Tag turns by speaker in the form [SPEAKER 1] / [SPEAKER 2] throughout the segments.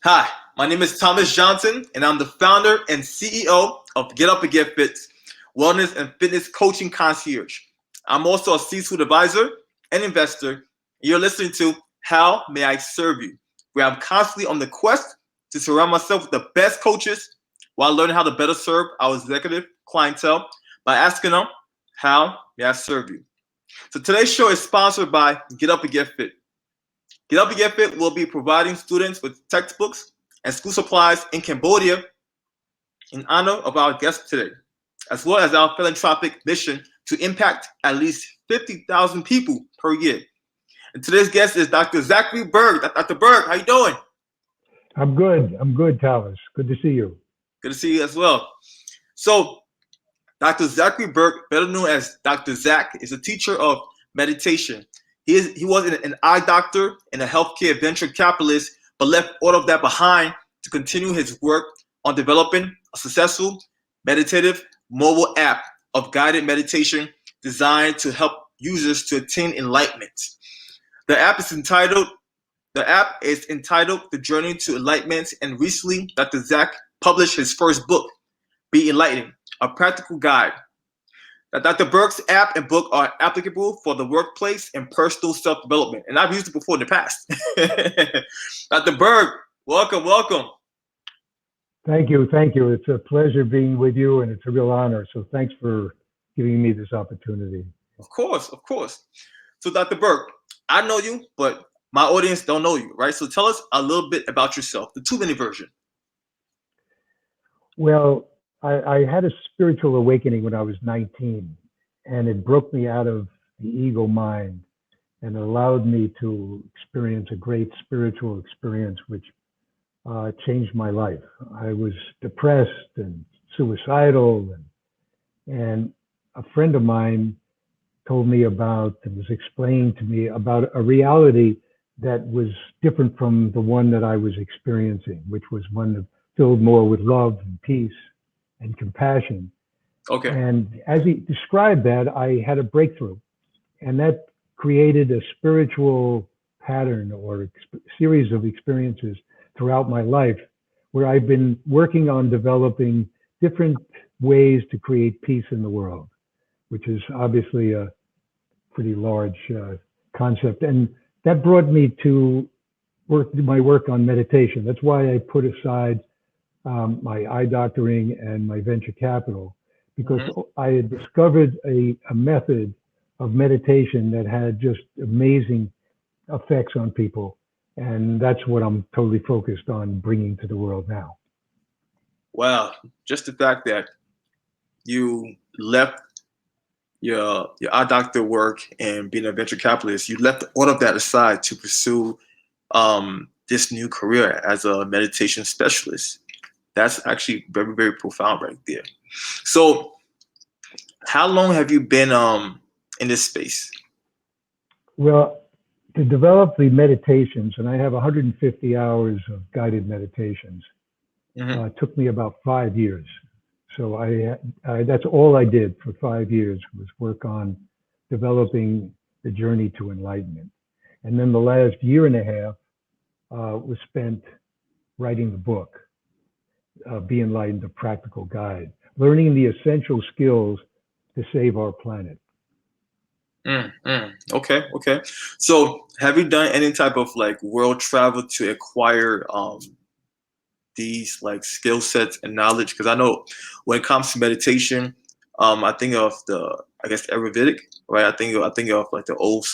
[SPEAKER 1] Hi, my name is Thomas Johnson, and I'm the founder and CEO of GetUpNGetFit, Wellness and Fitness Coaching Concierge. I'm also a C-suite advisor and investor. You're listening to How May I Serve You, where I'm constantly on the quest to surround myself with the best coaches while learning how to better serve our executive clientele by asking them, how may I serve you? So today's show is sponsored by GetUpNGetFit. GetUpNGetFit will be providing students with textbooks and school supplies in Cambodia in honor of our guest today, as well as our philanthropic mission to impact at least 50,000 people per year. And today's guest is Dr. Zachary Berk. Dr. Berk, how you doing?
[SPEAKER 2] I'm good. I'm good, Thomas. Good to see you.
[SPEAKER 1] Good to see you as well. So, Dr. Zachary Berk, better known as Dr. Zach, is a teacher of meditation. He was an eye doctor and a healthcare venture capitalist, but left all of that behind to continue his work on developing a successful meditative mobile app of guided meditation designed to help users to attain enlightenment. The app is entitled The Journey to Enlightenment, and recently Dr. Zach published his first book, Be Enlightened, a practical guide. Now, Dr. Berk's app and book are applicable for the workplace and personal self-development, and I've used it before in the past. Dr. Berk, welcome.
[SPEAKER 2] Thank you. It's a pleasure being with you, and it's a real honor. So thanks for giving me this opportunity.
[SPEAKER 1] Of course. So, Dr. Berk, I know you, but my audience don't know you, right? So tell us a little bit about yourself, the 2-minute version.
[SPEAKER 2] Well, I had a spiritual awakening when I was 19, and it broke me out of the ego mind and allowed me to experience a great spiritual experience, which changed my life. I was depressed and suicidal, and a friend of mine told me about and was explaining to me about a reality that was different from the one that I was experiencing, which was one filled more with love and peace and compassion.
[SPEAKER 1] Okay.
[SPEAKER 2] And as he described that, I had a breakthrough, and that created a spiritual pattern or series of experiences throughout my life where I've been working on developing different ways to create peace in the world, which is obviously a pretty large concept. And that brought me to my work on meditation. That's why I put aside my eye doctoring and my venture capital, because I had discovered a method of meditation that had just amazing effects on people. And that's what I'm totally focused on bringing to the world now.
[SPEAKER 1] Wow. Just the fact that you left your eye doctor work and being a venture capitalist, you left all of that aside to pursue this new career as a meditation specialist. That's actually very, very profound right there. So how long have you been in this space?
[SPEAKER 2] Well, to develop the meditations, and I have 150 hours of guided meditations, took me about 5 years. So I that's all I did for 5 years was work on developing the journey to enlightenment. And then the last year and a half was spent writing the book, Be Enlightened, a practical guide, learning the essential skills to save our planet.
[SPEAKER 1] Okay. So have you done any type of like world travel to acquire these like skill sets and knowledge? Because I know when it comes to meditation, I think of the Ayurvedic, right? I think of like the old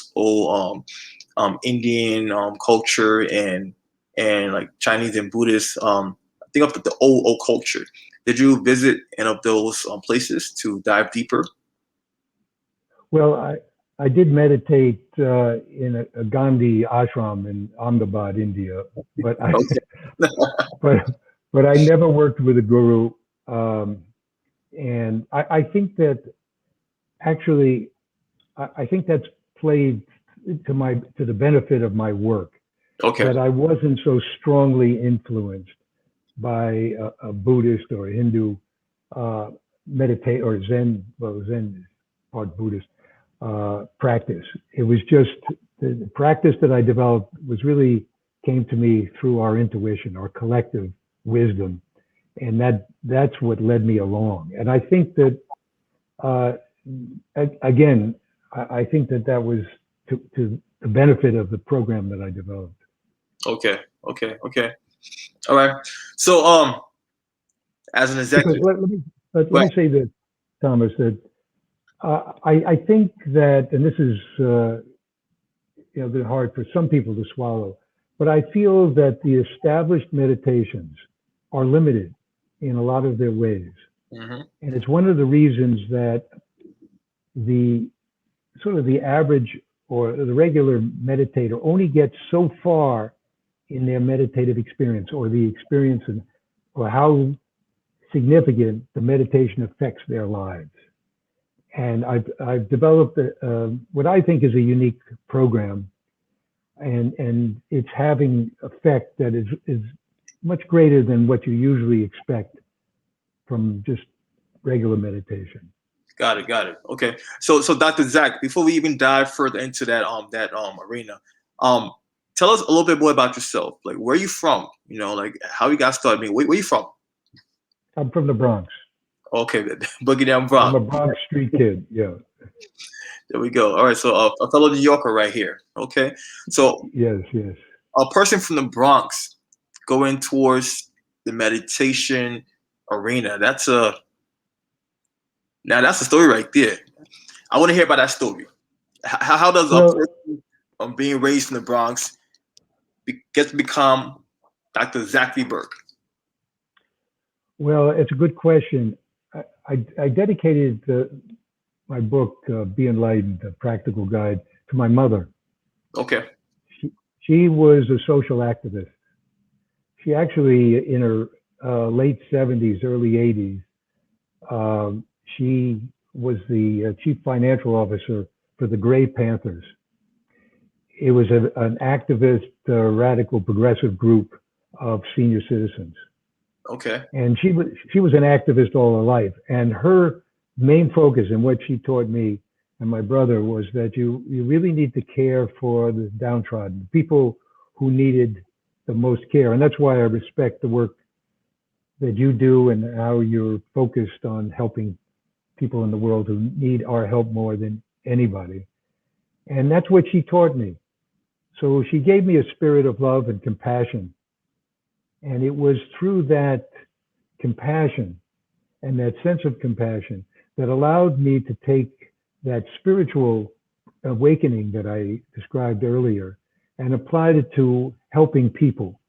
[SPEAKER 1] Indian culture and like Chinese and Buddhist. I think of the old culture. Did you visit any of those places to dive deeper?
[SPEAKER 2] Well, I did meditate in a Gandhi ashram in Ahmedabad, India, but but I never worked with a guru, and I think that actually I think that's played to the benefit of my work.
[SPEAKER 1] Okay.
[SPEAKER 2] That I wasn't so strongly influenced by a Buddhist or a Hindu meditate or Zen. Well, Zen is part Buddhist. Practice. It was just the practice that I developed was really came to me through our intuition, our collective wisdom, and that's what led me along. And I think that again, I think that was to the benefit of the program that I developed.
[SPEAKER 1] Okay. All right. So as an executive,
[SPEAKER 2] let me say that, Thomas, that I think that, and this is been hard for some people to swallow, but I feel that the established meditations are limited in a lot of their ways.
[SPEAKER 1] Mm-hmm.
[SPEAKER 2] And it's one of the reasons that the sort of the average or the regular meditator only gets so far in their meditative experience, or the experience or how significant the meditation affects their lives. And I've developed what I think is a unique program, and it's having effect that is much greater than what you usually expect from just regular meditation.
[SPEAKER 1] Got it. Okay. So Dr. Zach, before we even dive further into that arena, tell us a little bit more about yourself. Like, where are you from? Like how you got started. I mean, where you from?
[SPEAKER 2] I'm from the Bronx.
[SPEAKER 1] Okay, Boogie Down Bronx.
[SPEAKER 2] I'm a Bronx street kid. Yeah.
[SPEAKER 1] There we go. All right. So a fellow New Yorker right here. Okay. So
[SPEAKER 2] yes.
[SPEAKER 1] A person from the Bronx going towards the meditation arena. That's a story right there. I want to hear about that story. How does a person being raised in the Bronx get to become Dr. Zachary Berk?
[SPEAKER 2] Well, it's a good question. I dedicated my book, Be Enlightened, A Practical Guide, to my mother.
[SPEAKER 1] Okay.
[SPEAKER 2] She was a social activist. She actually, in her late 70s, early 80s, she was the chief financial officer for the Gray Panthers. It was an activist, radical, progressive group of senior citizens.
[SPEAKER 1] Okay.
[SPEAKER 2] And she was an activist all her life. And her main focus, and what she taught me and my brother, was that you really need to care for the downtrodden, people who needed the most care. And that's why I respect the work that you do and how you're focused on helping people in the world who need our help more than anybody. And that's what she taught me. So she gave me a spirit of love and compassion. And it was through that compassion and that sense of compassion that allowed me to take that spiritual awakening that I described earlier and applied it to helping people,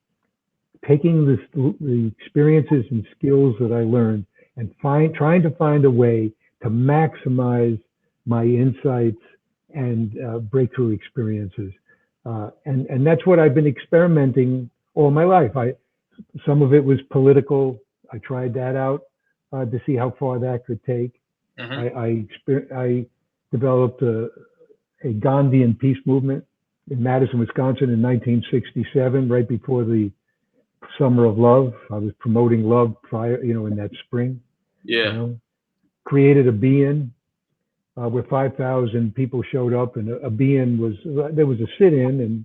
[SPEAKER 2] taking the experiences and skills that I learned and trying to find a way to maximize my insights and breakthrough experiences. And that's what I've been experimenting all my life. Some of it was political. I tried that out to see how far that could take. Mm-hmm. I developed a Gandhian peace movement in Madison, Wisconsin in 1967, right before the Summer of Love. I was promoting love prior, in that spring.
[SPEAKER 1] Yeah.
[SPEAKER 2] Created a be-in where 5,000 people showed up, and a be-in there was a sit-in,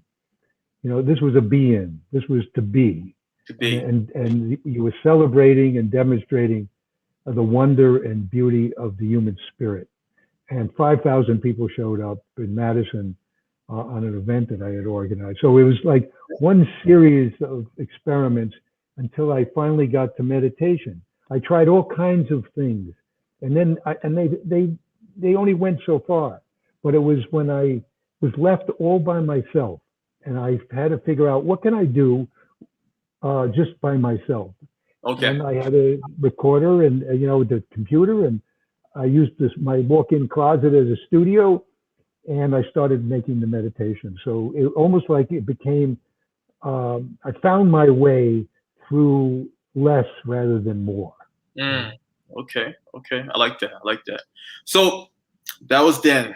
[SPEAKER 2] and this was a be-in. This was to be. To be. And you were celebrating and demonstrating the wonder and beauty of the human spirit. And 5,000 people showed up in Madison on an event that I had organized. So it was like one series of experiments until I finally got to meditation. I tried all kinds of things, and then they only went so far. But it was when I was left all by myself, and I had to figure out what can I do just by myself. Okay. And I had a recorder and the computer, and I used my walk-in closet as a studio, and I started making the meditation. So it almost like it became, I found my way through less rather than more.
[SPEAKER 1] Okay. I like that. So that was then,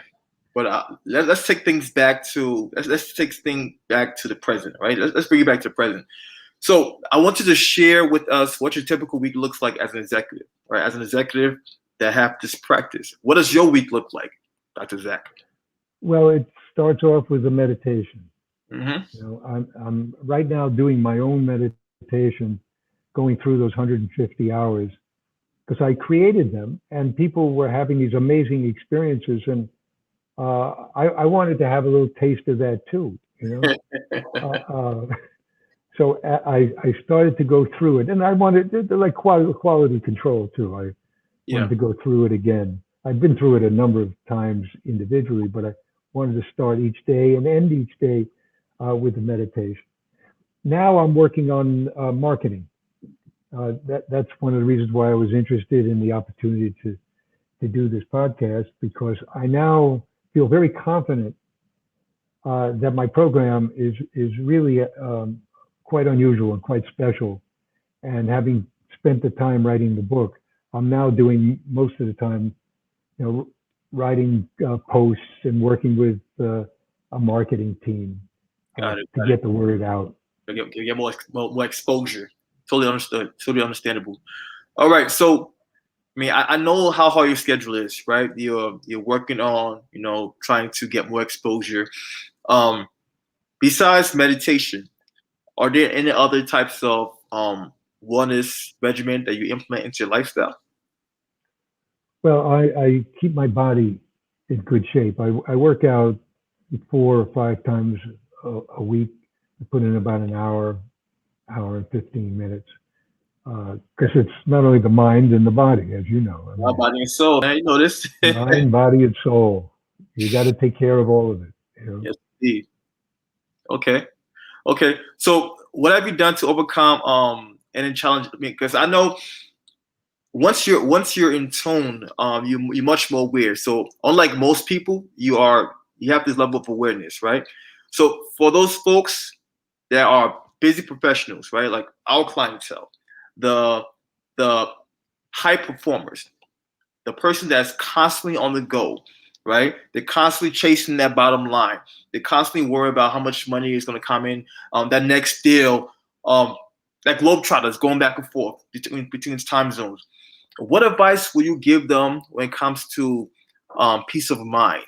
[SPEAKER 1] but let's take things back to the present, right? Let's bring it back to the present. So I want you to share with us what your typical week looks like as an executive, right? As an executive that have this practice. What does your week look like, Dr. Zach?
[SPEAKER 2] Well, it starts off with a meditation.
[SPEAKER 1] Mm-hmm.
[SPEAKER 2] You know, I'm right now doing my own meditation, going through those 150 hours because I created them, and people were having these amazing experiences, and I wanted to have a little taste of that too. You know, so I started to go through it, and I wanted like quality control too. I wanted
[SPEAKER 1] Yeah.
[SPEAKER 2] to go through it again. I've been through it a number of times individually, but I wanted to start each day and end each day with the meditation. Now I'm working on marketing. That's one of the reasons why I was interested in the opportunity to do this podcast, because I now feel very confident that my program is really quite unusual and quite special. And having spent the time writing the book, I'm now doing most of the time, you know, writing posts and working with a marketing team
[SPEAKER 1] Got it.
[SPEAKER 2] to
[SPEAKER 1] Got it.
[SPEAKER 2] get the word out.
[SPEAKER 1] Get more exposure. Totally understood. Totally understandable. All right. So, I mean, I know how hard your schedule is, right? You're working on, trying to get more exposure. Um, Besides meditation, are there any other types of wellness regimen that you implement into your lifestyle?
[SPEAKER 2] Well, I keep my body in good shape. I work out 4 or 5 times a week. I put in about an hour and 15 minutes. Because it's not only the mind and the body, as you know. I
[SPEAKER 1] My
[SPEAKER 2] mean,
[SPEAKER 1] body and soul, man. You know this.
[SPEAKER 2] mind, body, and soul. You got to take care of all of it. You know?
[SPEAKER 1] Yes, indeed. Okay. Okay. So, what have you done to overcome any challenge? I mean, because I know once you're in tune, you're much more aware. So unlike most people, you have this level of awareness, right? So for those folks that are busy professionals, right, like our clientele, the the high performers, the person that's constantly on the go, right? They're constantly chasing that bottom line. They're constantly worried about how much money is going to come in, that next deal, that globetrotters going back and forth between time zones. What advice will you give them when it comes to peace of mind,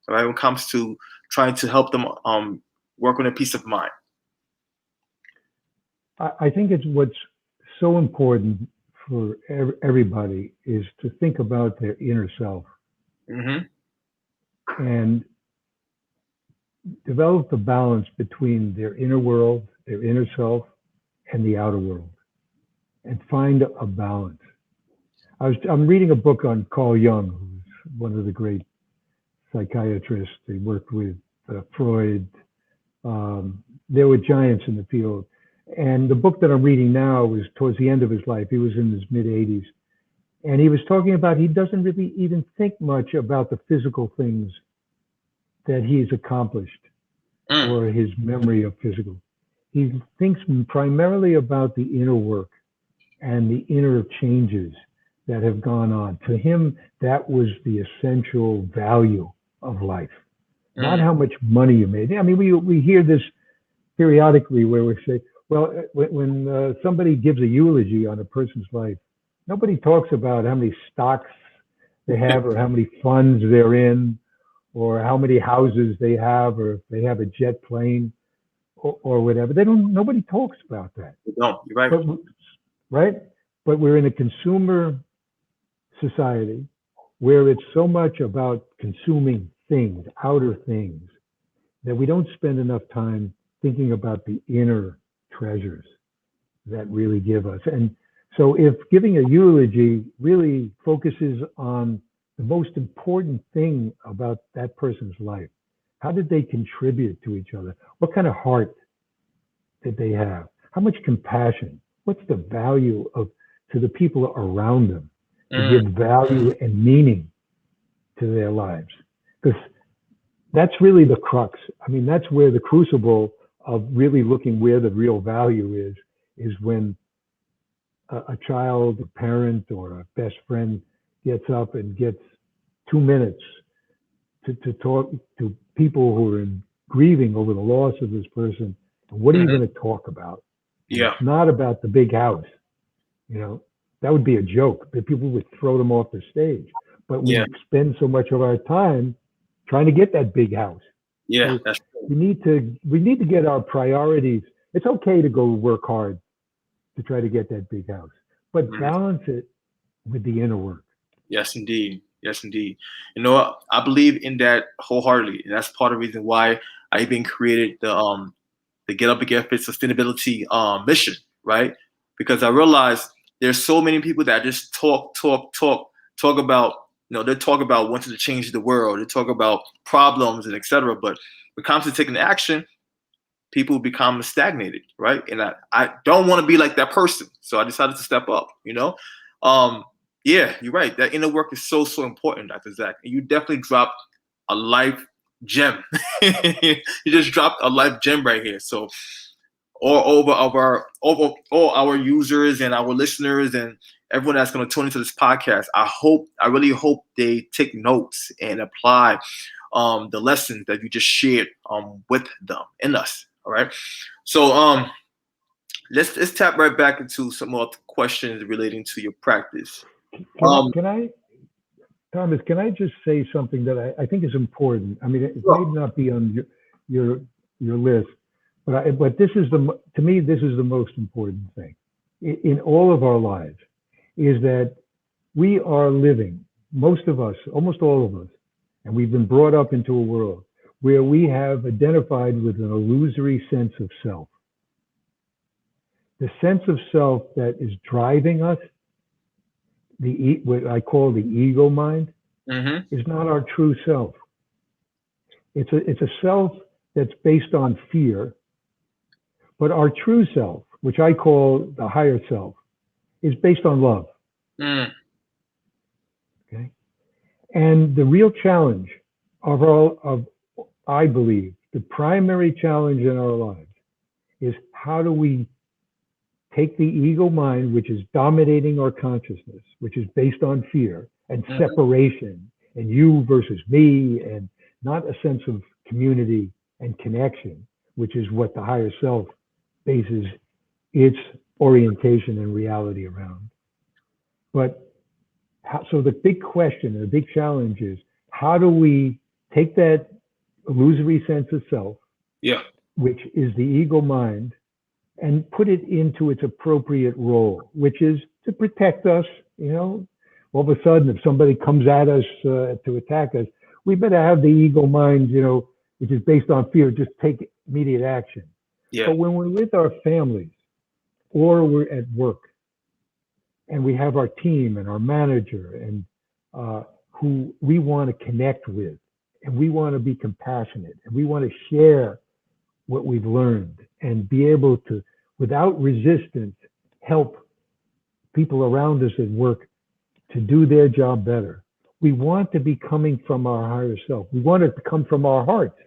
[SPEAKER 1] right? When it comes to trying to help them work on a peace of mind.
[SPEAKER 2] I think it's what's so important for everybody is to think about their inner self
[SPEAKER 1] Mm-hmm.
[SPEAKER 2] and develop the balance between their inner world, their inner self, and the outer world, and find a balance. I'm reading a book on Carl Jung, who's one of the great psychiatrists. He worked with Freud. There were giants in the field. And the book that I'm reading now was towards the end of his life. He was in his mid 80s. And he was talking about he doesn't really even think much about the physical things that he's accomplished
[SPEAKER 1] Mm.
[SPEAKER 2] or his memory of physical. He thinks primarily about the inner work and the inner changes that have gone on. To him, that was the essential value of life, not
[SPEAKER 1] Mm.
[SPEAKER 2] how much money you made. I mean, we hear this periodically where we say, well, when somebody gives a eulogy on a person's life, nobody talks about how many stocks they have or how many funds they're in or how many houses they have or if they have a jet plane or whatever. Nobody talks about that.
[SPEAKER 1] No, you're right.
[SPEAKER 2] But, right? But we're in a consumer society where it's so much about consuming things, outer things, that we don't spend enough time thinking about the inner treasures that really give us. And so if giving a eulogy really focuses on the most important thing about that person's life, how did they contribute to each other? What kind of heart did they have? How much compassion? What's the value to the people around them to
[SPEAKER 1] Mm.
[SPEAKER 2] give value and meaning to their lives? Because that's really the crux. I mean, that's where the crucible of really looking where the real value is when a child, a parent, or a best friend gets up and gets 2 minutes to talk to people who are grieving over the loss of this person. And what are you
[SPEAKER 1] Mm-hmm.
[SPEAKER 2] going to talk about? And
[SPEAKER 1] Yeah.
[SPEAKER 2] it's not about the big house. You know, that would be a joke. The people would throw them off the stage. But
[SPEAKER 1] Yeah.
[SPEAKER 2] we spend so much of our time trying to get that big house.
[SPEAKER 1] Yeah.
[SPEAKER 2] So
[SPEAKER 1] That's true.
[SPEAKER 2] we need to get our priorities. It's okay to go work hard to try to get that big house, but balance it with the inner work.
[SPEAKER 1] Yes, indeed. Yes, indeed. You know what? I believe in that wholeheartedly, and that's part of the reason why I even created the Get Up and Get Fit sustainability mission, right? Because I realized there's so many people that just talk about, they talk about wanting to change the world, they talk about problems and etc. But when it comes to taking action, people become stagnated, right? And I don't want to be like that person, so I decided to step up. Yeah, you're right. That inner work is so important, Dr. Zach. And you definitely dropped a life gem. You just dropped a life gem right here. So all our users and our listeners and everyone that's going to tune into this podcast, I really hope they take notes and apply the lessons that you just shared with them and us. All right. So let's tap right back into some more questions relating to your practice.
[SPEAKER 2] Thomas, can I just say something that I think is important? I mean, it may not be on your list, but this is to me, this is the most important thing in all of our lives, is that we are living, most of us, almost all of us, and we've been brought up into a world where we have identified with an illusory sense of self. The sense of self that is driving us, what I call the ego mind, is not our true self. It's a self that's based on fear, but our true self, which I call the higher self, is based on love. Okay, and the real challenge I believe, the primary challenge in our lives is how do we take the ego mind, which is dominating our consciousness, which is based on fear and separation and you versus me, and not a sense of community and connection, which is what the higher self bases its orientation and reality around. But so the big question, the big challenge is, how do we take that illusory sense of self, which is the ego mind, and put it into its appropriate role, which is to protect us. All of a sudden, if somebody comes at us to attack us, we better have the ego mind, which is based on fear, just take immediate action. But when we're with our families or we're at work and we have our team and our manager and who we want to connect with, and we want to be compassionate, and we want to share what we've learned and be able to, without resistance, help people around us at work to do their job better. We want to be coming from our higher self. We want it to come from our hearts.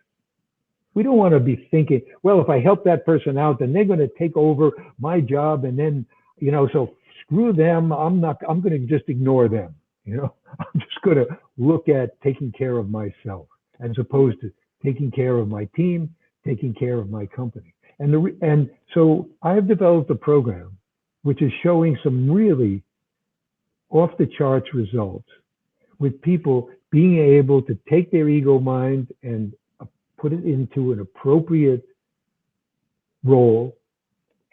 [SPEAKER 2] We don't want to be thinking, well, if I help that person out, then they're going to take over my job, and then, so screw them. I'm going to just ignore them. I'm just going to look at taking care of myself as opposed to taking care of my team, taking care of my company. And so I have developed a program which is showing some really off the charts results with people being able to take their ego mind and put it into an appropriate role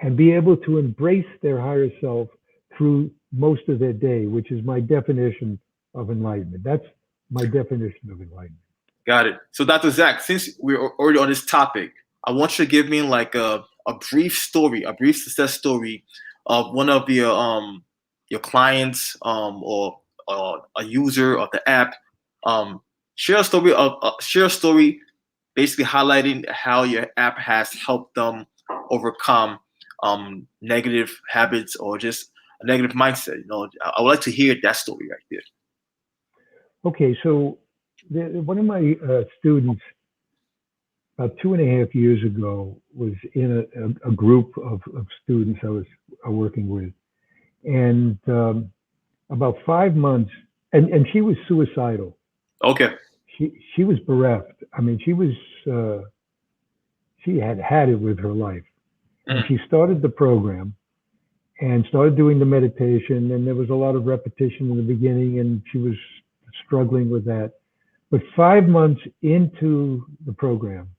[SPEAKER 2] and be able to embrace their higher self through most of their day, which is my definition of enlightenment. That's my definition of enlightenment.
[SPEAKER 1] Got it. So Dr. Zach, since we're already on this topic, I want you to give me like a brief success story of one of your clients or a user of the app. Share a story basically highlighting how your app has helped them overcome negative habits or just a negative mindset. I would like to hear that story right there.
[SPEAKER 2] Okay, so one of my students about 2.5 years ago was in a group of students I was working with, and about 5 months, and she was suicidal.
[SPEAKER 1] Okay.
[SPEAKER 2] She was bereft. I mean, she had it with her life, and she started the program and started doing the meditation, and there was a lot of repetition in the beginning, and she was struggling with that. But 5 months into the program,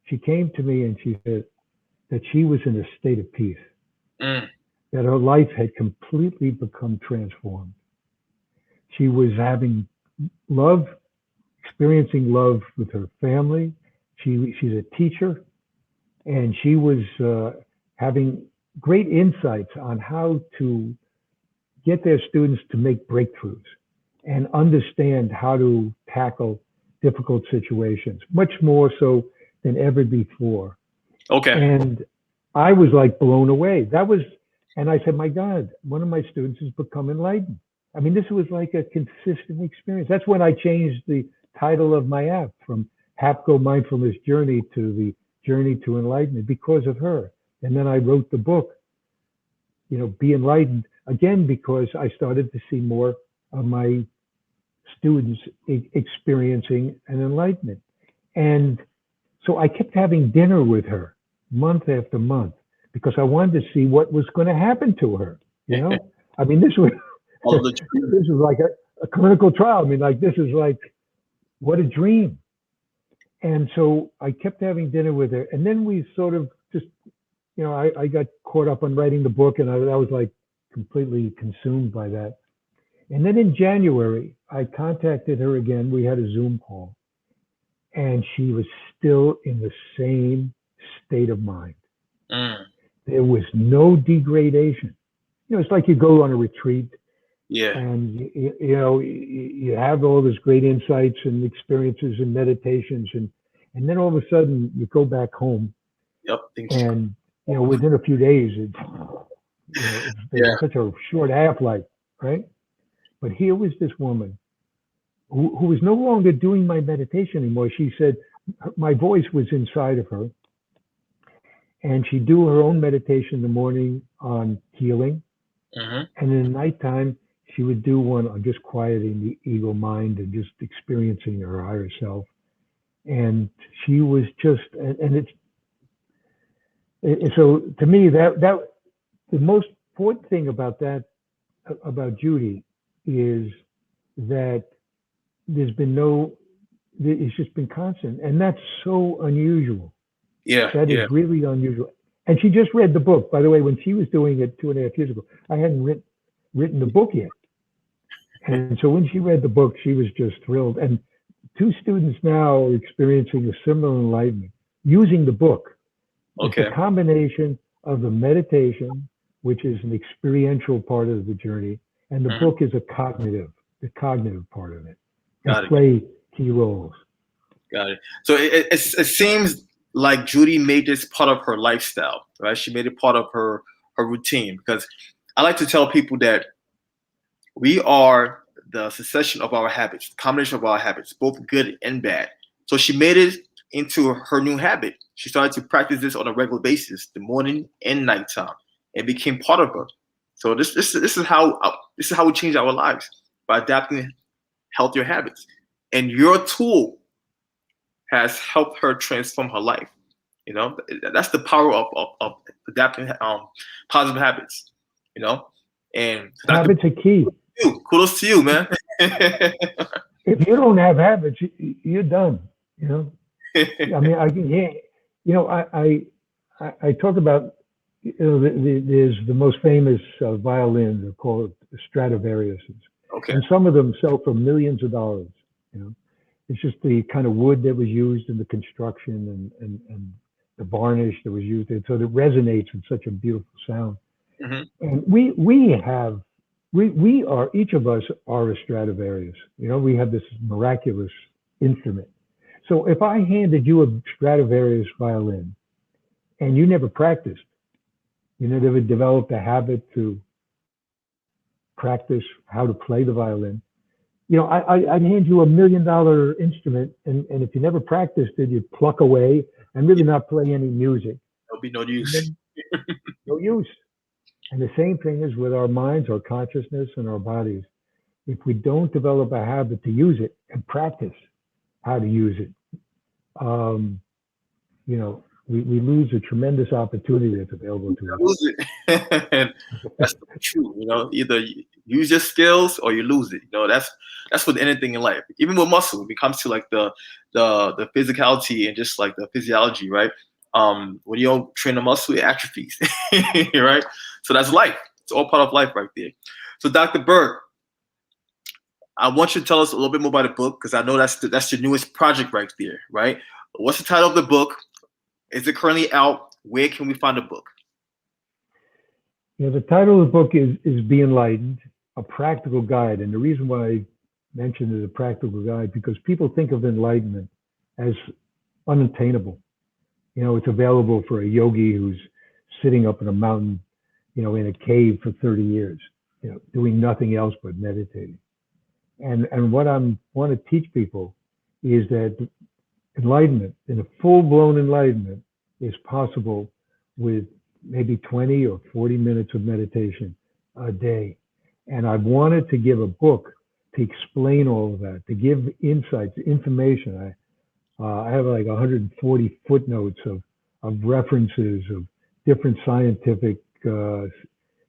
[SPEAKER 2] she came to me and she said that she was in a state of peace,
[SPEAKER 1] Mm.
[SPEAKER 2] that her life had completely become transformed. She was having love, experiencing love with her family. She's a teacher, and she was having great insights on how to get their students to make breakthroughs and understand how to tackle difficult situations, much more so than ever before.
[SPEAKER 1] Okay.
[SPEAKER 2] And I was like blown away. And I said, my God, one of my students has become enlightened. I mean, this was like a consistent experience. That's when I changed the title of my app from HappCo Mindfulness Journey to the Journey to Enlightenment, because of her. And then I wrote the book, Be Enlightened, again, because I started to see more of my students experiencing an enlightenment. And so I kept having dinner with her month after month because I wanted to see what was going to happen to her. I mean, this was this was like a clinical trial. I mean, like, this is like, what a dream. And so I kept having dinner with her, and then we sort of just, I got caught up on writing the book, and I was like completely consumed by that. And then in January, I contacted her again. We had a Zoom call, and she was still in the same state of mind.
[SPEAKER 1] Mm.
[SPEAKER 2] There was no degradation. It's like you go on a retreat,
[SPEAKER 1] Yeah.
[SPEAKER 2] and you have all these great insights and experiences and meditations, and then all of a sudden you go back home.
[SPEAKER 1] Yep.
[SPEAKER 2] And within a few days, it's such a short half-life, right? But here was this woman who was no longer doing my meditation anymore. She said my voice was inside of her, and she'd do her own meditation in the morning on healing, and in the nighttime she would do one on just quieting the ego mind and just experiencing her higher self. And she was just, so to me, that the most important thing about about Judy is that it's just been constant, and that's so unusual.
[SPEAKER 1] Yeah.
[SPEAKER 2] That is really unusual. And she just read the book, by the way. When she was doing it 2.5 years ago, I hadn't written the book yet. And so when she read the book, she was just thrilled. And 2 students now are experiencing a similar enlightenment using the book.
[SPEAKER 1] Okay.
[SPEAKER 2] It's a combination of the meditation, which is an experiential part of the journey, and the book is the cognitive part of it. They play key roles.
[SPEAKER 1] Got it. So it seems like Judy made this part of her lifestyle, right? She made it part of her routine, because I like to tell people that we are the succession of our habits, the combination of our habits, both good and bad. So she made it into her new habit. She started to practice this on a regular basis, the morning and nighttime. It became part of her. So this is how we change our lives, by adapting healthier habits. And your tool has helped her transform her life. That's the power of adapting positive habits. And
[SPEAKER 2] habits are key.
[SPEAKER 1] Kudos to you, man.
[SPEAKER 2] If you don't have habits, you're done. I mean, I can hear. I talk about. There's the most famous violins. They're called Stradivariuses.
[SPEAKER 1] Okay.
[SPEAKER 2] And some of them sell for millions of dollars. It's just the kind of wood that was used in the construction and the varnish that was used, and so it resonates with such a beautiful sound. And we are, each of us are a Stradivarius. We have this miraculous instrument. So if I handed you a Stradivarius violin and you never practiced, you never developed a habit to practice how to play the violin, I'd hand you $1 million instrument, and if you never practiced it, you'd pluck away and really not play any music.
[SPEAKER 1] There'll be no use.
[SPEAKER 2] No use. And the same thing is with our minds, our consciousness, and our bodies. If we don't develop a habit to use it and practice how to use it, we lose a tremendous opportunity that's available to us.
[SPEAKER 1] Lose it. And that's true. Either you use your skills or you lose it. That's with anything in life. Even with muscle, when it comes to like the physicality and just like the physiology, right? When you don't train the muscle, it atrophies, right? So that's life. It's all part of life right there. So Dr. Berk, I want you to tell us a little bit more about the book, because I know that's your newest project right there, right? What's the title of the book? Is it currently out? Where can we find the book?
[SPEAKER 2] The title of the book is Be Enlightened, a practical guide. And the reason why I mentioned it as a practical guide, because people think of enlightenment as unattainable. It's available for a yogi who's sitting up in a mountain, in a cave for 30 years, doing nothing else but meditating. And what I want to teach people is that enlightenment, in a full-blown enlightenment, is possible with maybe 20 or 40 minutes of meditation a day. And I wanted to give a book to explain all of that, to give insights, information. I have like 140 footnotes of references of different scientific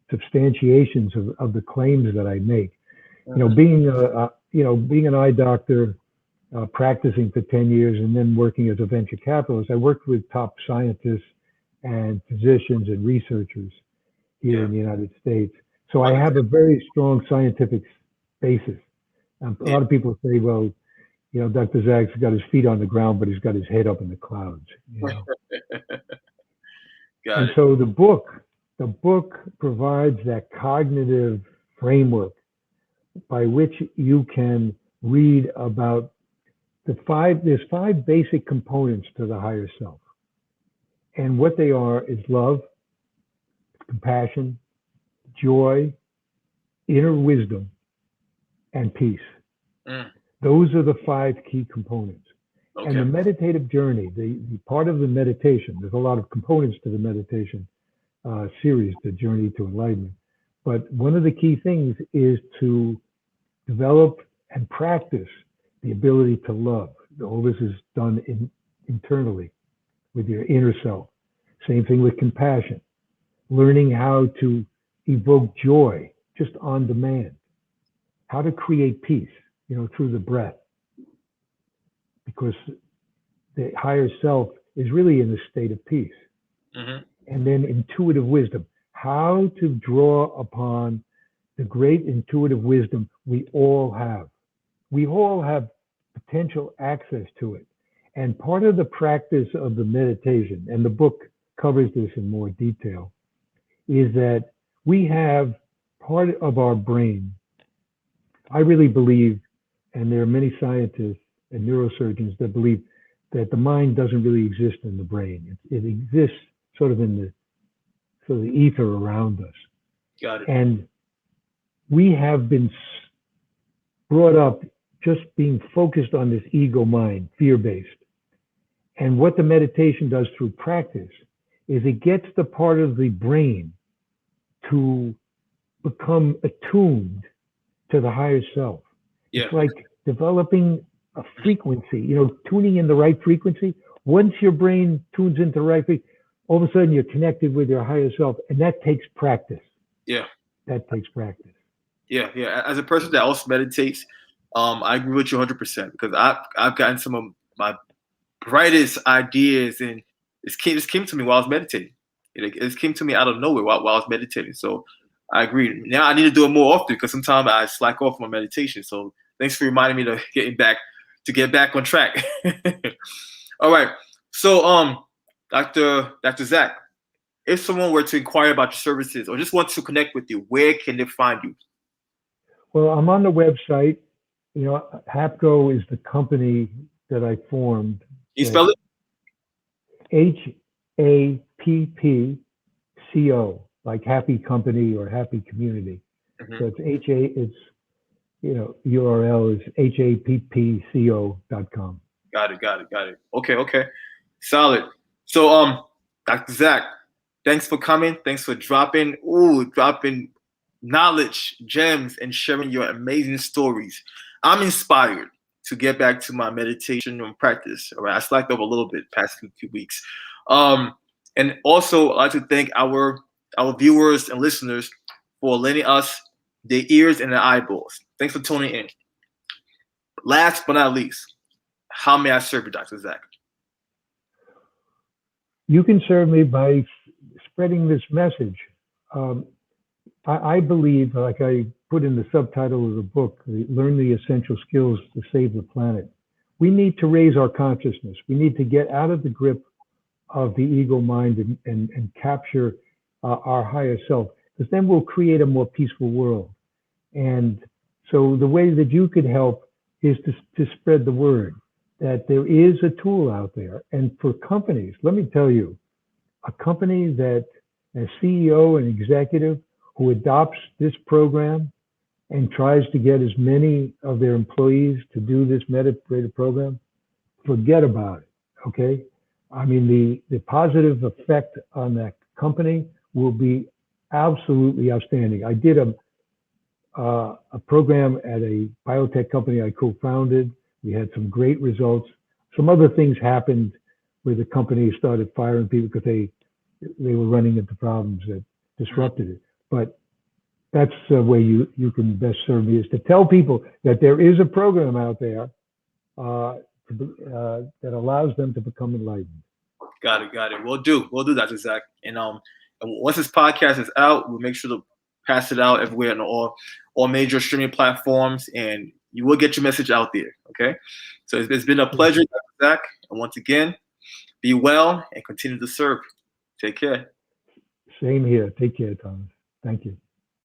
[SPEAKER 2] substantiations of the claims that I make. Being an eye doctor, practicing for 10 years and then working as a venture capitalist, I worked with top scientists and physicians and researchers here in the United States. So I have a very strong scientific basis. A lot of people say, well, Dr. Zach's got his feet on the ground, but he's got his head up in the clouds. And so the book provides that cognitive framework by which you can read about there's five basic components to the higher self. And what they are is love, compassion, joy, inner wisdom, and peace. Those are the five key components. Okay. And the meditative journey, the part of the meditation, there's a lot of components to the meditation series, the journey to enlightenment. But one of the key things is to develop and practice the ability to love. All this is done internally with your inner self. Same thing with compassion. Learning how to evoke joy just on demand. How to create peace, through the breath. Because the higher self is really in a state of peace. Mm-hmm. And then intuitive wisdom. How to draw upon the great intuitive wisdom we all have. We all have potential access to it. And part of the practice of the meditation, and the book covers this in more detail, is that we have part of our brain. I really believe, and there are many scientists and neurosurgeons that believe that the mind doesn't really exist in the brain. It exists sort of in the ether around us.
[SPEAKER 1] Got it.
[SPEAKER 2] And we have been brought up just being focused on this ego mind, fear-based. And what the meditation does through practice is it gets the part of the brain to become attuned to the higher self. Yeah. It's like developing a frequency, tuning in the right frequency. Once your brain tunes into the right frequency, all of a sudden you're connected with your higher self, and that takes practice.
[SPEAKER 1] Yeah.
[SPEAKER 2] That takes practice.
[SPEAKER 1] Yeah. As a person that also meditates, I agree with you 100%, because I've gotten some of my brightest ideas, and it came to me while I was meditating. It came to me out of nowhere while I was meditating. So I agree. Now I need to do it more often, because sometimes I slack off my meditation. So thanks for reminding me to get back on track. All right. So Dr. Zach, if someone were to inquire about your services or just want to connect with you, where can they find you?
[SPEAKER 2] Well, I'm on the website. HappCo is the company that I formed.
[SPEAKER 1] Can you spell
[SPEAKER 2] it? HAPPCO, like happy company or happy community. Mm-hmm. So it's URL is happco.com.
[SPEAKER 1] Got it. Okay. Solid. So, Dr. Zach, thanks for coming. Thanks for dropping knowledge, gems, and sharing your amazing stories. I'm inspired to get back to my meditation and practice. All right, I slacked off a little bit past few weeks. And also, I'd like to thank our viewers and listeners for lending us their ears and their eyeballs. Thanks for tuning in. Last but not least, how may I serve you, Dr. Zach?
[SPEAKER 2] You can serve me by spreading this message. I believe, like I put in the subtitle of the book, Learn the Essential Skills to Save the Planet. We need to raise our consciousness. We need to get out of the grip of the ego mind and capture our higher self, because then we'll create a more peaceful world. And so the way that you could help is to spread the word that there is a tool out there. And for companies, let me tell you, a company that a CEO and executive who adopts this program and tries to get as many of their employees to do this meditative program, forget about it, okay? I mean, the positive effect on that company will be absolutely outstanding. I did a program at a biotech company I co-founded. We had some great results. Some other things happened where the company started firing people because they were running into problems that disrupted it. But that's the way you can best serve me, is to tell people that there is a program out there that allows them to become enlightened.
[SPEAKER 1] Got it. We'll do, Dr. Zach. And once this podcast is out, we'll make sure to pass it out everywhere on all major streaming platforms, and you will get your message out there. Okay. So it's been a pleasure, Dr. Zach. And once again, be well and continue to serve. Take care.
[SPEAKER 2] Same here. Take care, Thomas. Thank you.